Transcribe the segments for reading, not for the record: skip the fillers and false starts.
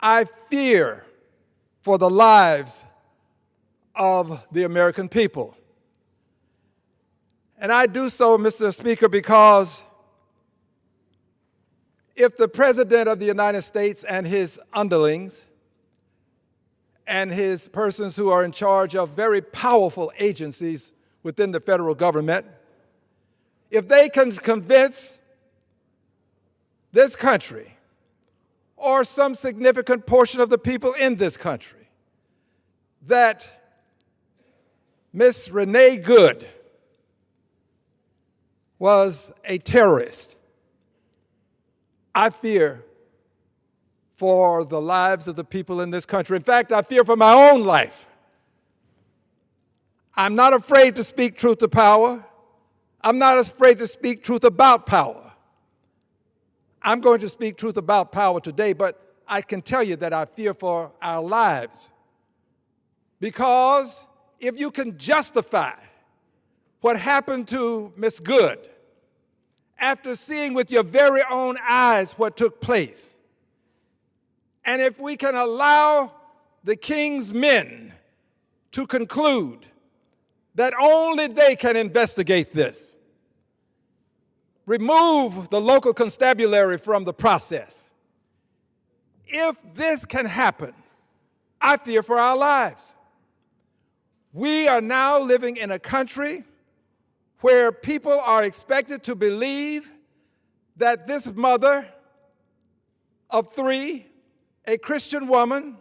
I fear for the lives of the American people. And I do so, Mr. Speaker, because if the President of the United States and his underlings and his persons who are in charge of very powerful agencies within the federal government, if they can convince this country or some significant portion of the people in this country that Miss Renee Good was a terrorist, I fear for the lives of the people in this country. In fact, I fear for my own life. I'm not afraid to speak truth to power. I'm not afraid to speak truth about power. I'm going to speak truth about power today, but I can tell you that I fear for our lives. Because if you can justify what happened to Miss Good after seeing with your very own eyes what took place, and if we can allow the king's men to conclude that only they can investigate this, remove the local constabulary from the process, if this can happen, I fear for our lives. We are now living in a country where people are expected to believe that this mother of three, a Christian woman,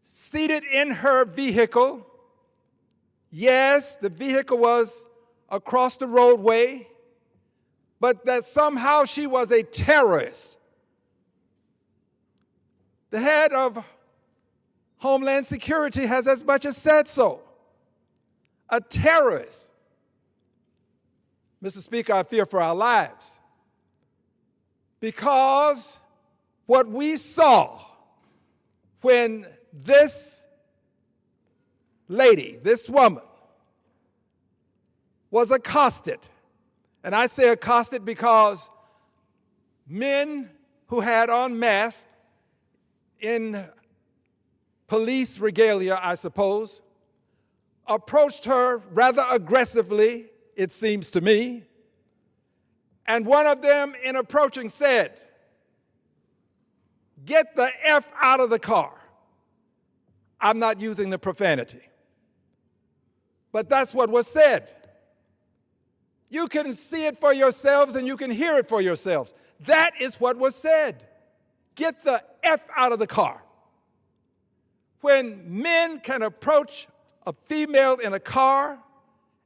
seated in her vehicle, yes, the vehicle was across the roadway, but that somehow she was a terrorist. The head of Homeland Security has as much as said so. A terrorist. Mr. Speaker, I fear for our lives because what we saw when this lady, this woman, was accosted, and I say accosted because men who had on masks in police regalia, I suppose, approached her rather aggressively, it seems to me, and one of them in approaching said, "Get the F out of the car." I'm not using the profanity, but that's what was said. You can see it for yourselves and you can hear it for yourselves. That is what was said. Get the F out of the car. When men can approach a female in a car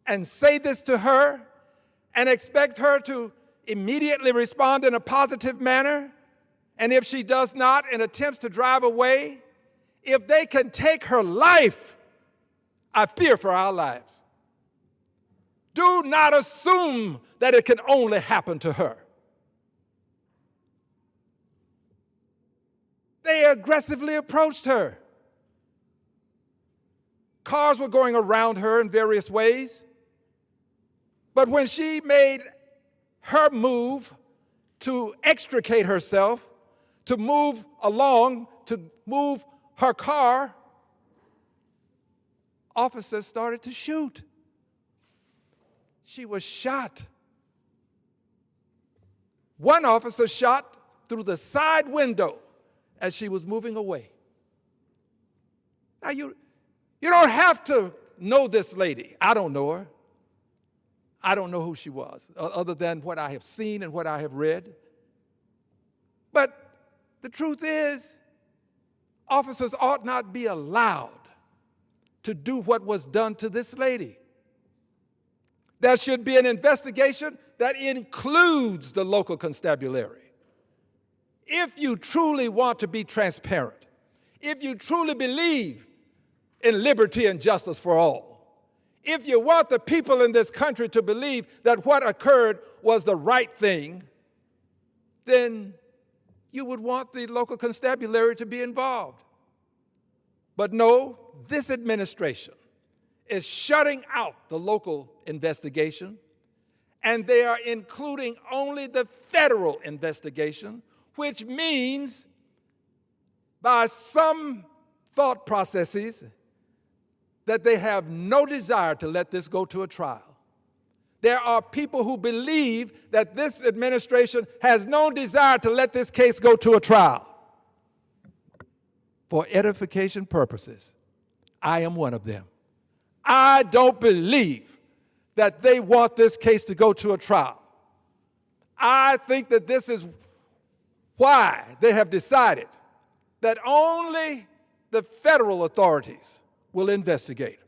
and say this to her and expect her to immediately respond in a positive manner, and if she does not and attempts to drive away, if they can take her life, I fear for our lives. Do not assume that it can only happen to her. They aggressively approached her. Cars were going around her in various ways. But when she made her move to extricate herself, to move along, to move her car, officers started to shoot. She was shot. One officer shot through the side window as she was moving away. Now, you don't have to know this lady. I don't know her. I don't know who she was, other than what I have seen and what I have read. But the truth is, officers ought not be allowed to do what was done to this lady. There should be an investigation that includes the local constabulary. If you truly want to be transparent, if you truly believe in liberty and justice for all, if you want the people in this country to believe that what occurred was the right thing, then you would want the local constabulary to be involved. But no, this administration is shutting out the local investigation, and they are including only the federal investigation, which means by some thought processes that they have no desire to let this go to a trial. There are people who believe that this administration has no desire to let this case go to a trial. For edification purposes, I am one of them. I don't believe that they want this case to go to a trial. I think that this is why they have decided that only the federal authorities will investigate.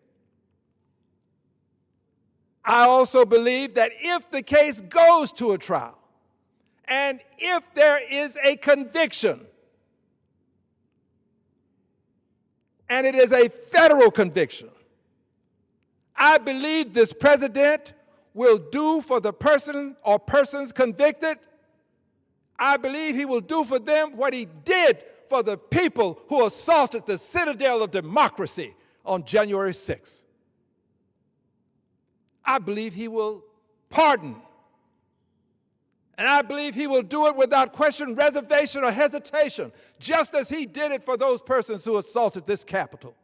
I also believe that if the case goes to a trial, and if there is a conviction, and it is a federal conviction, I believe this president will do for the person or persons convicted. I believe he will do for them what he did for the people who assaulted the citadel of democracy on January 6th. I believe he will pardon. And I believe he will do it without question, reservation, or hesitation, just as he did it for those persons who assaulted this Capitol.